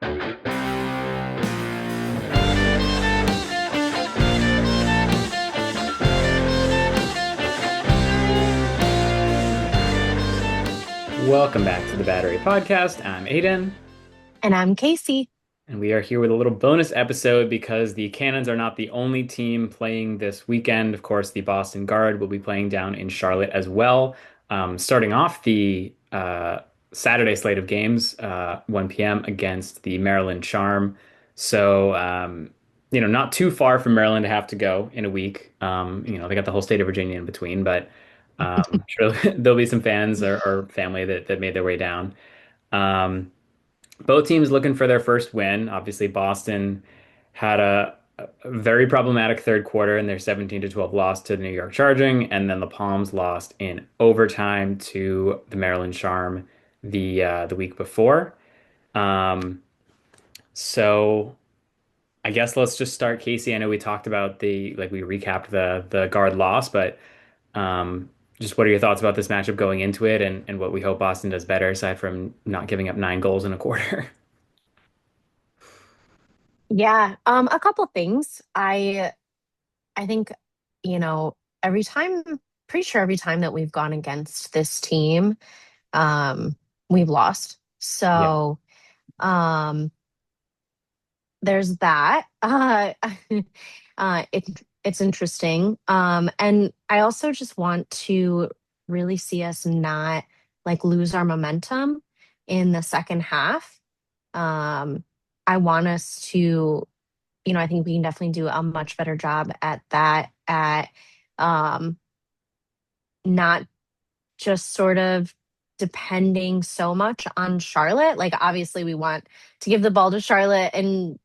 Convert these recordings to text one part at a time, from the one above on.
Welcome back to the Battery Podcast. I'm Aidan, And I'm Casey. and we are here with a little bonus episode because the Cannons are not the only team playing this weekend. Of course, the Boston Guard will be playing down in Charlotte as well. Starting off the Saturday slate of games, 1 p.m. against the Maryland Charm. So, not too far from Maryland to have to go in a week. They got the whole state of Virginia in between, but I'm sure there'll be some fans or family that made their way down. Um, Both teams looking for their first win. Obviously, Boston had a very problematic third quarter in their 17 to 12 loss to the New York Charging, and then the Palms lost in overtime to the Maryland Charm the week before. Um, so I guess let's just start, Casey. I know we talked about we recapped the guard loss, but um, just what are your thoughts about this matchup going into it, and what we hope Boston does better aside from not giving up 9 goals in a quarter? Yeah, a couple things. I think, you know, every time, pretty sure every time that we've gone against this team, um, we've lost. Yeah. So, um, there's that. It's interesting. And I also just want to really see us not like lose our momentum in the second half. Um, I want us to, I think we can definitely do a much better job at that, at um, not just sort of depending so much on Charlotte. Like, obviously, we want to give the ball to Charlotte, and,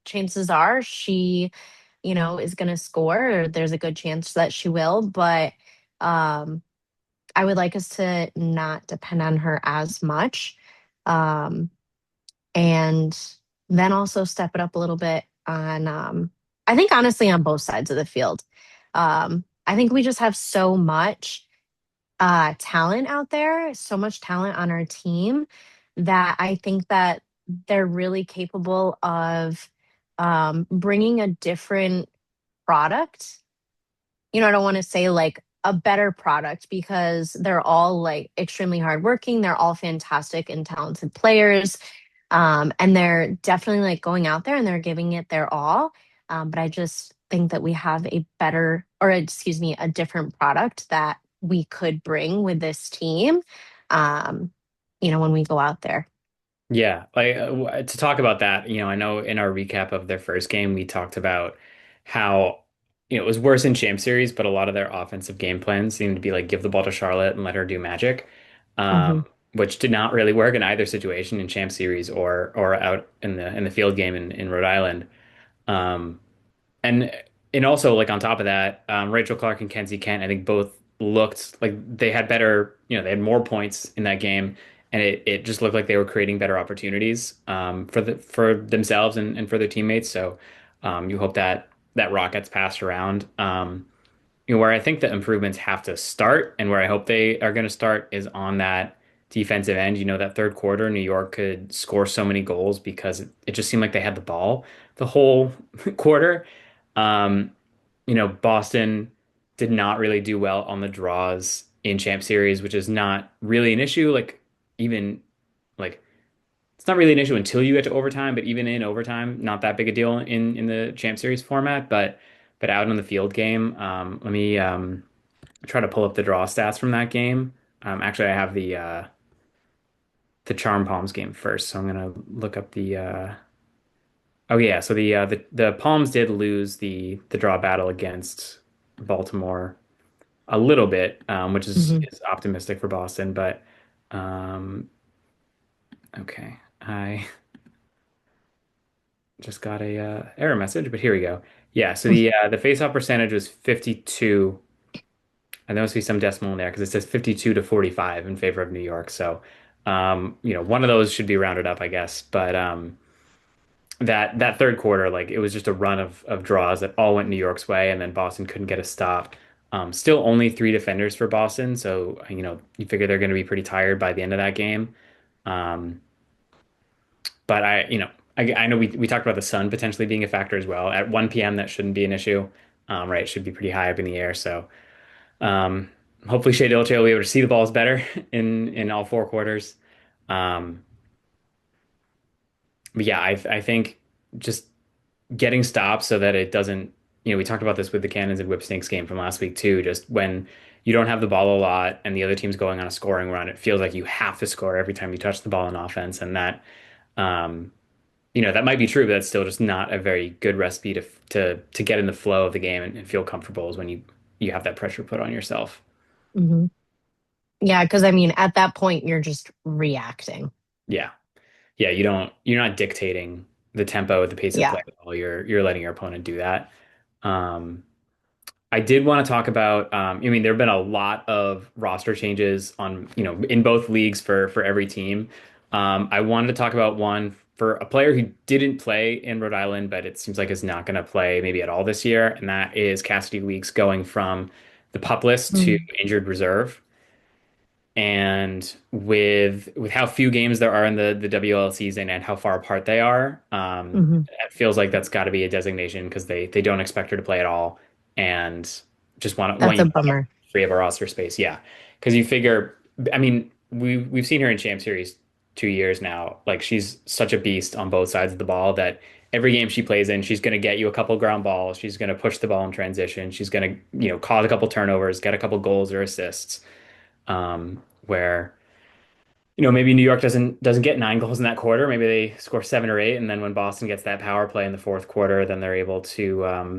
chances are she, is going to score, or there's a good chance that she will. But um, I would like us to not depend on her as much. Um, and then also step it up a little bit on I think honestly on both sides of the field. I think we just have so much talent out there, so much talent on our team, that I think that they're really capable of bringing a different product. I don't want to say like a better product, because they're all like extremely hardworking. They're all fantastic and talented players. And they're definitely like going out there and they're giving it their all. But I just think that we have a better, or excuse me, a different product that we could bring with this team, um, when we go out there. Yeah, to talk about that, I know in our recap of their first game, we talked about how, it was worse in Champ Series, but a lot of their offensive game plans seemed to be like give the ball to Charlotte and let her do magic, Hmm. which did not really work in either situation in Champ Series or out in the field game in Rhode Island. Um, and and also like on top of that, Rachel Clark and Kenzie Kent, I think both looked like they had better, they had more points in that game, and it just looked like they were creating better opportunities for themselves and for their teammates. So you hope that rock gets passed around. Where I think the improvements have to start, and where I hope they are going to start, is on that defensive end. That third quarter, New York could score so many goals because it just seemed like they had the ball the whole quarter. Um, Boston did not really do well on the draws in Champ Series, which is not really an issue. Even like it's not really an issue until you get to overtime, but even in overtime, not that big a deal in the Champ Series format. But out on the field game, let me try to pull up the draw stats from that game. Actually, I have the Charm Palms game first, so I'm gonna look up the. Oh yeah, so the Palms did lose the draw battle against Baltimore a little bit, which Hmm. is optimistic for Boston. But um, okay, I just got a error message, but here we go. Yeah, so the faceoff percentage was 52. And there must be some decimal in there because it says 52 to 45 in favor of New York. So, one of those should be rounded up, I guess. But that third quarter, like it was just a run of draws that all went New York's way, and then Boston couldn't get a stop. Still only 3 defenders for Boston, so you figure they're going to be pretty tired by the end of that game. Um, but I know we talked about the sun potentially being a factor as well. At 1 p.m., that shouldn't be an issue. Right, it should be pretty high up in the air. So um, hopefully Shea Dolce will be able to see the balls better in all four quarters. Um, but yeah, I think just getting stops so that it doesn't, we talked about this with the Cannons and Whipsnakes game from last week too. Just when you don't have the ball a lot and the other team's going on a scoring run, it feels like you have to score every time you touch the ball in offense, and that um, that might be true, but that's still just not a very good recipe to get in the flow of the game and feel comfortable is when you have that pressure put on yourself. Hmm. Yeah, because I mean, at that point, you're just reacting. Yeah. Yeah, you're not dictating the tempo, the pace of Yeah. play at all. You're letting your opponent do that. Um, I did want to talk about, I mean, there have been a lot of roster changes in both leagues for every team. I wanted to talk about one for a player who didn't play in Rhode Island, but it seems like is not going to play maybe at all this year, and that is Cassidy Weeks going from the pup list to Mm. injured reserve. And with how few games there are in the WLL season and how far apart they are, Hmm. it feels like that's got to be a designation because they don't expect her to play at all and just want That's you a to have bummer. free of a roster space. Yeah, because you figure, I mean, we've seen her in Champ Series 2 years now. Like she's such a beast on both sides of the ball that every game she plays in, she's going to get you a couple ground balls. She's going to push the ball in transition. She's going to cause a couple turnovers, get a couple goals or assists where maybe New York doesn't get 9 goals in that quarter. Maybe they score 7 or 8, and then when Boston gets that power play in the fourth quarter, then they're able to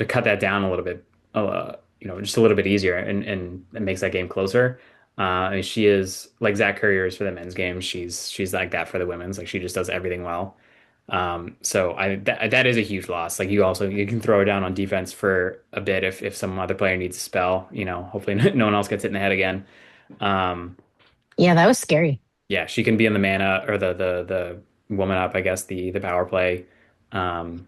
cut that down a little bit, just a little bit easier, and it makes that game closer. I mean, she is like Zach Currier is for the men's game. She's like that for the women's. Like she just does everything well. So that is a huge loss. Like you can throw her down on defense for a bit if some other player needs a spell. Hopefully no one else gets hit in the head again. Um, Yeah, that was scary. yeah, she can be in the mana or the woman up, I guess, the power play. Um,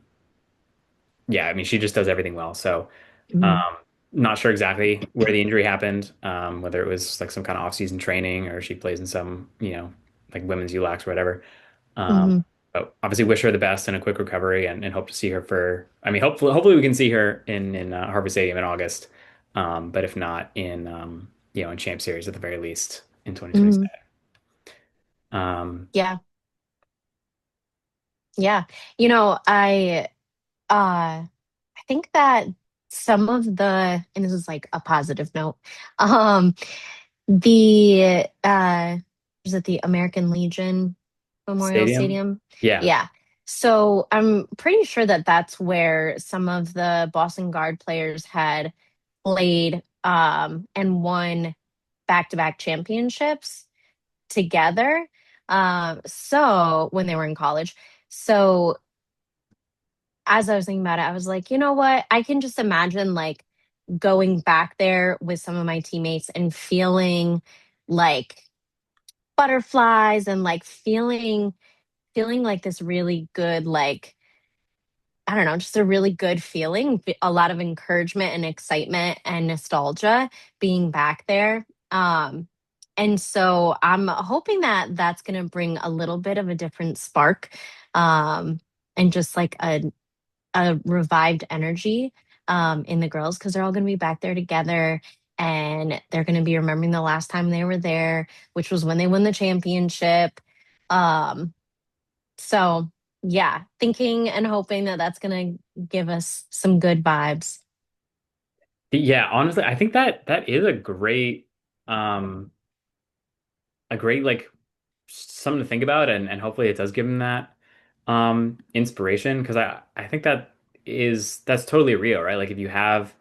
yeah, I mean, she just does everything well. So, Hmm. um, not sure exactly where the injury happened, whether it was like some kind of off-season training or she plays in some, like women's ULAX or whatever. Um, Hmm. but obviously, wish her the best and a quick recovery, and hope to see her for. I mean, hopefully we can see her in Harvard Stadium in August. But if not, in Champ Series at the very least in Hmm. 2026. Um, Yeah. Yeah. You know, I think that some of the, and this is like a positive note, um, the is it the American Legion Memorial Stadium. Stadium? Yeah. Yeah. So I'm pretty sure that that's where some of the Boston Guard players had played and won back-to-back championships together. So when they were in college. So as I was thinking about it, I was like, you know what? I can just imagine like going back there with some of my teammates and feeling like butterflies and like feeling like this really good like I don't know, just a really good feeling, a lot of encouragement and excitement and nostalgia being back there. And so I'm hoping that that's going to bring a little bit of a different spark um, and just like a revived energy in the girls because they're all going to be back there together and they're going to be remembering the last time they were there, which was when they won the championship. Um, so, yeah, thinking and hoping that that's going to give us some good vibes. Yeah, honestly, I think that is a great like something to think about, and hopefully it does give him that inspiration because I think that's totally real, right? Like if you have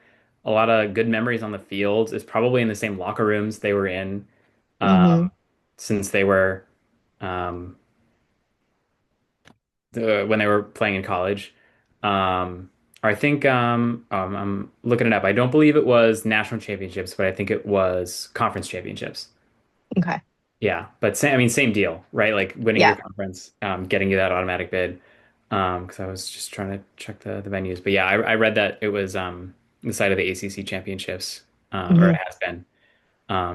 a lot of good memories on the field, it's probably in the same locker rooms they were in Hmm. since they were um when they were playing in college. Or I think I'm looking it up. I don't believe it was national championships, but I think it was conference championships. Okay. Yeah, but I mean, same deal, right? Like winning your Yeah. conference, getting you that automatic bid. Because I was just trying to check the venues, but yeah, I read that it was the site of the ACC championships, or Hmm. it has been.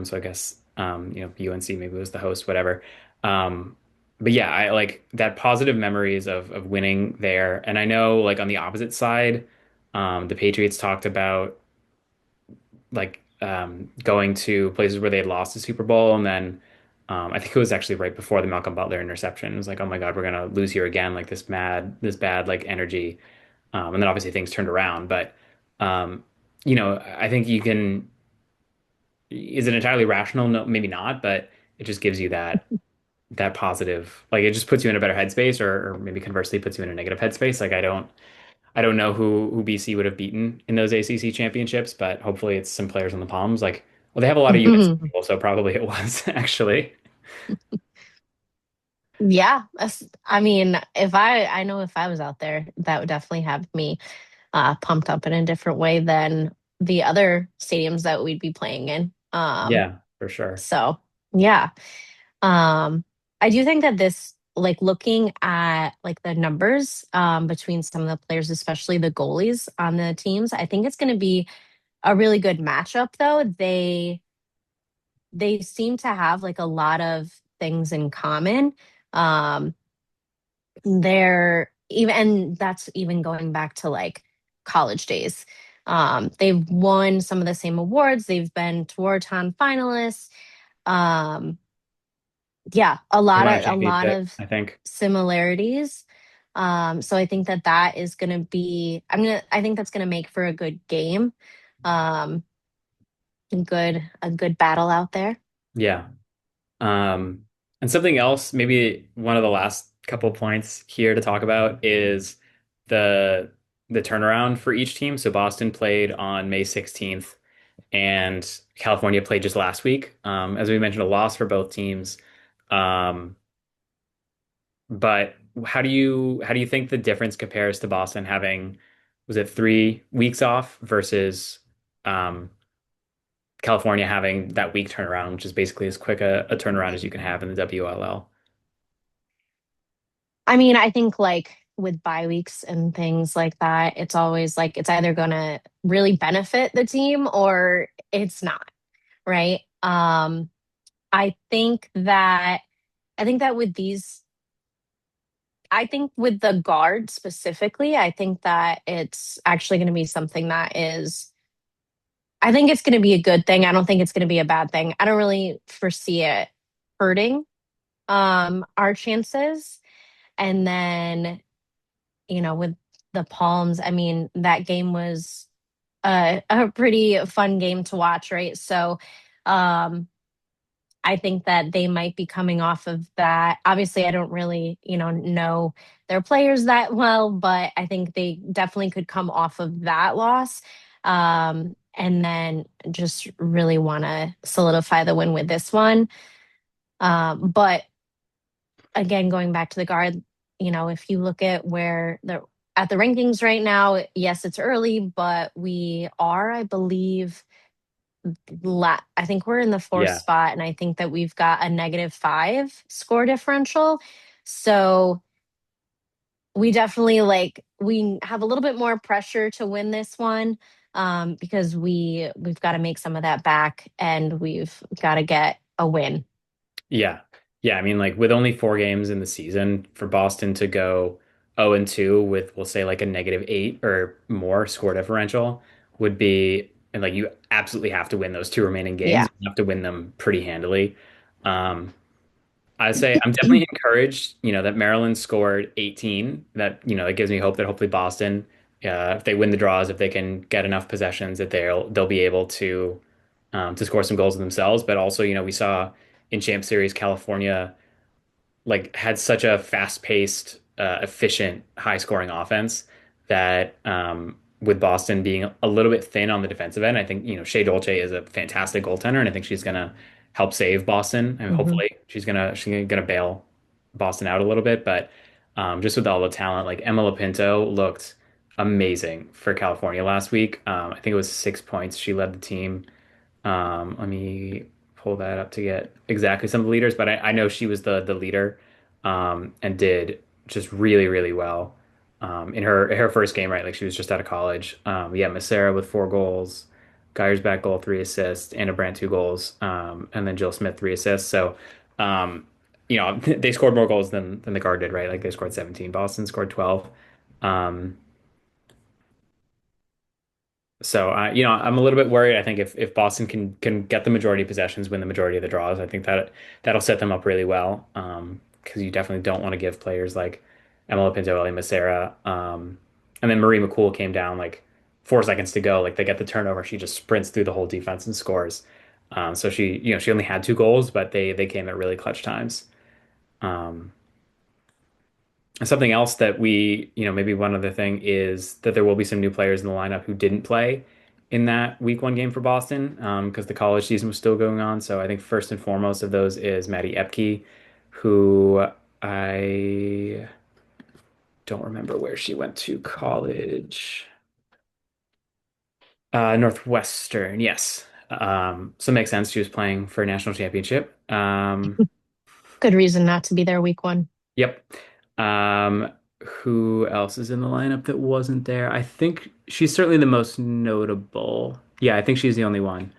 So I guess UNC maybe was the host, whatever. Um, but yeah, I like that positive memories of winning there. And I know like on the opposite side, the Patriots talked about like going to places where they had lost the Super Bowl, and then I think it was actually right before the Malcolm Butler interception. It was like, oh my God, we're gonna lose here again, like this bad like energy. And then obviously things turned around, but um, I think you can. Is it entirely rational? No, maybe not, but it just gives you that positive, like it just puts you in a better headspace, or maybe conversely puts you in a negative headspace. Like I don't know who BC would have beaten in those ACC championships, but hopefully it's some players on the Palms. Like, well, they have a lot of UNC people, so probably it was actually. Yeah, I mean, if I know if I was out there, that would definitely have me pumped up in a different way than the other stadiums that we'd be playing in. Yeah, for sure. So yeah, um, I do think that this, like looking at like the numbers between some of the players, especially the goalies on the teams, I think it's going to be a really good matchup. Though they seem to have like a lot of things in common. Um, they're even, and that's even going back to like college days. They've won some of the same awards. They've been Tour-Ton finalists. Um, yeah, They won a a lot championship, of I think. similarities. So I think that that is going to be. I think that's going to make for a good game. Um, a good battle out there. Yeah. Um, and something else, maybe one of the last couple points here to talk about is the the turnaround for each team. So Boston played on May 16th and California played just last week. As we mentioned, a loss for both teams. Um, but how do you think the difference compares to Boston having, was it 3 weeks off versus um, California having that week turnaround, which is basically as quick a turnaround as you can have in the WLL? I mean, I think like with bye weeks and things like that, it's always like it's either going to really benefit the team or it's not, right? I think that I think that with these I think with the guard specifically, I think that it's actually going to be something that is I think it's going to be a good thing. I don't think it's going to be a bad thing. I don't really foresee it hurting our chances. And then with the Palms, I mean, that game was a pretty fun game to watch, right? So, um, I think that they might be coming off of that. Obviously, I don't really, know their players that well, but I think they definitely could come off of that loss. And then just really want to solidify the win with this one. But again, going back to the guard, if you look at where the at the rankings right now, yes, it's early, but we are, I believe, I think we're in the fourth Yeah. spot, and I think that we've got a -5 score differential. So we definitely we have a little bit more pressure to win this one because we've got to make some of that back, and we've got to get a win. Yeah. Yeah. I mean, like with only 4 games in the season for Boston to go 0-2 with, we'll say, like a -8 or more score differential would be, and like you absolutely have to win those two remaining games. Yeah. You have to win them pretty handily. Um, I say I'm definitely encouraged, that Maryland scored 18. That, it gives me hope that hopefully Boston, if they win the draws, if they can get enough possessions, that they'll be able to score some goals themselves. But also, we saw in Champ Series California like had such a fast-paced, efficient, high-scoring offense that with Boston being a little bit thin on the defensive end, I think Shea Dolce is a fantastic goaltender, and I think she's gonna help save Boston, and Mhm. hopefully she's gonna bail Boston out a little bit. But just with all the talent, like Emma Lapinto looked amazing for California last week. I think it was 6 points. She led the team. Let me pull that up to get exactly some of the leaders, but I know she was the leader, and did just really, really well. In her first game, right? Like she was just out of college. Yeah, Massera with 4 goals, Geiersbach goal, 3 assists, Anna Brandt 2 goals, and then Jill Smith 3 assists. So, um, they scored more goals than the Guard did, right? Like they scored 17. Boston scored 12. Um, So I'm a little bit worried. I think if Boston can get the majority of possessions, win the majority of the draws, I think that'll set them up really well. Because you definitely don't want to give players like Emma Pinto, Ellie Macera, and then Marie McCool came down like 4 seconds to go. Like they get the turnover, she just sprints through the whole defense and scores. So she only had 2 goals, but they came at really clutch times. Um, Something else that maybe one other thing is that there will be some new players in the lineup who didn't play in that week 1 game for Boston because the college season was still going on. So I think first and foremost of those is Maddie Epke, who I don't remember where she went to college. Northwestern, yes. So it makes sense. She was playing for a national championship. Good reason not to be there week one. Yep. Who else is in the lineup that wasn't there? I think she's certainly the most notable. Yeah, I think she's the only one.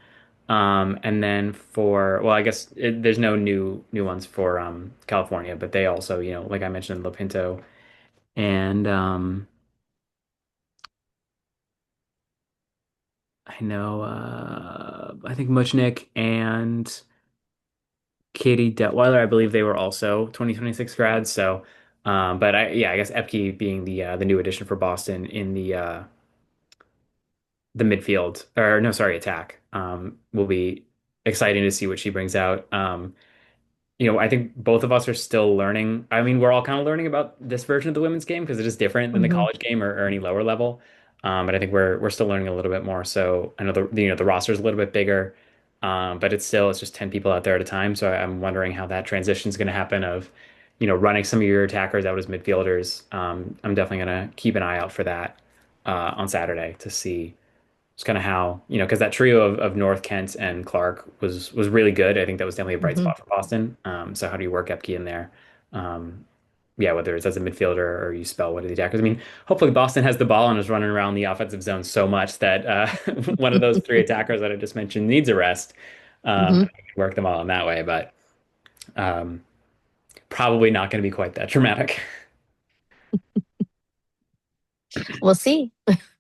And then well, I guess there's no new ones for California, but they also, like I mentioned, Lopinto and I think Muchnick and Katie Detweiler, I believe they were also 2026 grads. So, but I guess Epke being the new addition for Boston in the midfield, or no, sorry, attack, will be exciting to see what she brings out. I think both of us are still learning. I mean, we're all kind of learning about this version of the women's game because it is different than the Hmm. college game or any lower level. But I think we're still learning a little bit more. So I know the roster is a little bit bigger, but it's just 10 people out there at a time. So I'm wondering how that transition is going to happen of, running some of your attackers out as midfielders. I'm definitely going to keep an eye out for that on Saturday to see it's kind of how, because that trio of North Kent and Clark was really good. I think that was definitely a bright Hmm. spot for Boston. So how do you work Epke in there? Um, yeah, whether it's as a midfielder or you spell one of the attackers. I mean, hopefully Boston has the ball and is running around the offensive zone so much that one of those 3 attackers that I just mentioned needs a rest. Hmm. And we can work them all in that way, but um, probably not going to be quite that dramatic. We'll see.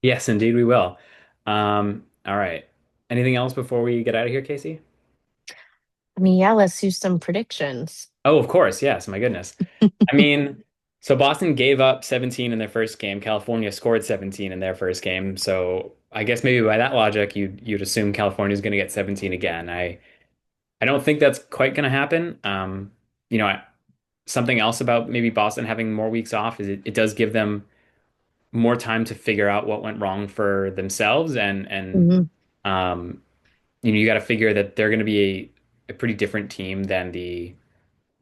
Yes, indeed, we will. All right. Anything else before we get out of here, Casey? I mean, yeah, let's do some predictions. Oh, of course. Yes. My goodness. I mean, so Boston gave up 17 in their first game. California scored 17 in their first game. So I guess maybe by that logic, you'd assume California's going to get 17 again. I don't think that's quite going to happen. You know, I, Something else about maybe Boston having more weeks off is it does give them more time to figure out what went wrong for themselves and Hmm. um, you got to figure that they're going to be a pretty different team than the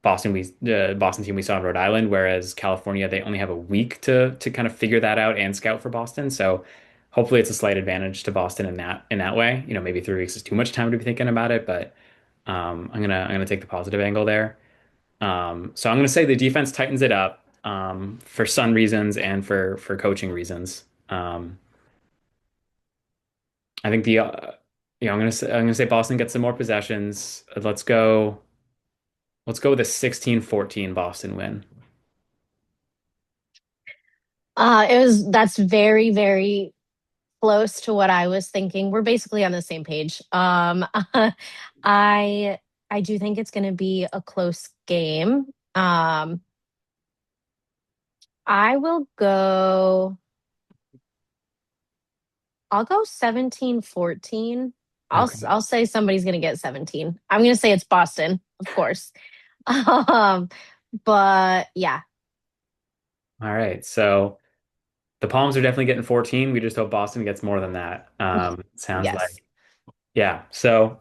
Boston team we saw in Rhode Island, whereas California, they only have a week to kind of figure that out and scout for Boston. So hopefully it's a slight advantage to Boston in that way. Maybe 3 weeks is too much time to be thinking about it, but I'm gonna take the positive angle there. So I'm gonna say the defense tightens it up for some reasons and for coaching reasons. I think I'm gonna say Boston gets some more possessions. Let's go with a 16-14 Boston win. That's very, very close to what I was thinking. We're basically on the same page. I I do think it's going to be a close game. I will go I'll go 17-14. Okay. I'll say somebody's going to get 17. I'm going to say it's Boston, of course. Um but yeah. All right. So the Palms are definitely getting 14. We just hope Boston gets more than that. Sounds Yes. like, yeah. So,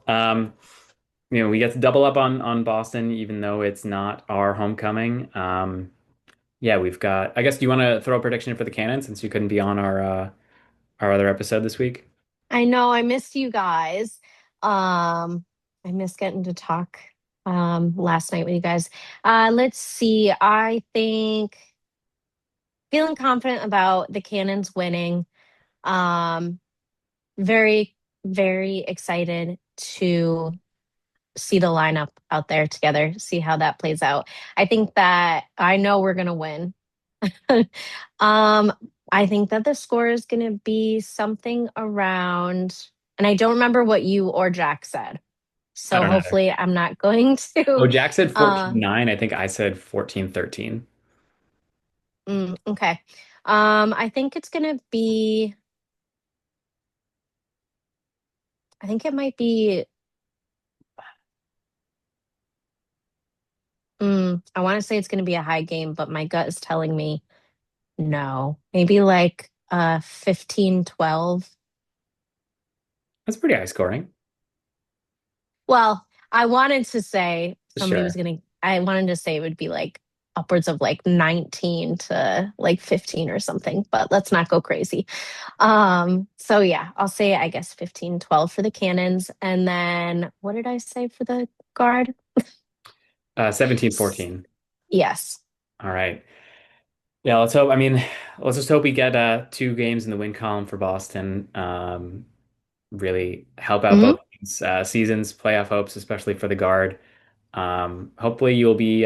we get to double up on Boston, even though it's not our homecoming. Yeah, we've got, I guess, do you want to throw a prediction in for the Cannon since you couldn't be on our other episode this week? I know I missed you guys. I missed getting to talk last night with you guys. Let's see. I think feeling confident about the Cannons winning. Um very very excited to see the lineup out there together, see how that plays out. I think that I know we're gonna win. um, I think that the score is gonna be something around, and I don't remember what you or Jack said. I So don't know. hopefully I'm not going Oh, to Jack said uh 14-9. I think I said 14-13. okay. I think it's gonna be, I think it might be, I want to say it's gonna be a high game, but my gut is telling me no. Maybe like 15-12. That's pretty high scoring. Well, I wanted to say somebody was Sure. gonna, I wanted to say it would be like upwards of like 19 to like 15 or something, but let's not go crazy. So yeah, I'll say I guess 15-12 for the Cannons. And then what did I say for the guard? 17-14. Yes. All right. Yeah, let's hope. I mean, let's just hope we get 2 games in the win column for Boston. Really help out Hmm. both these, seasons, playoff hopes, especially for the guard. Hopefully you'll be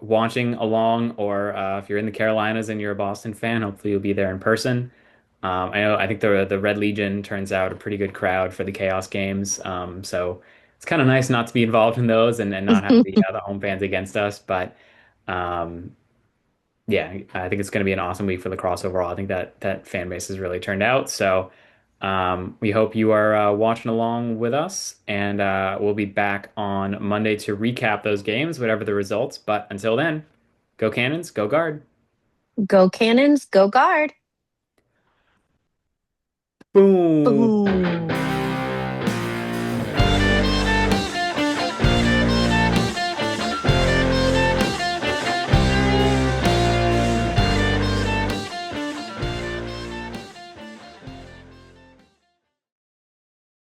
watching along, or if you're in the Carolinas and you're a Boston fan, hopefully you'll be there in person. I think the Red Legion turns out a pretty good crowd for the Chaos games. So it's kind of nice not to be involved in those and not have the home fans against us. But um, yeah, I think it's going to be an awesome week for lacrosse overall. I think that fan base has really turned out. So we hope you are watching along with us, and we'll be back on Monday to recap those games, whatever the results. But until then, go Cannons, go Guard. Go Cannons, go guard. Boom. Boom.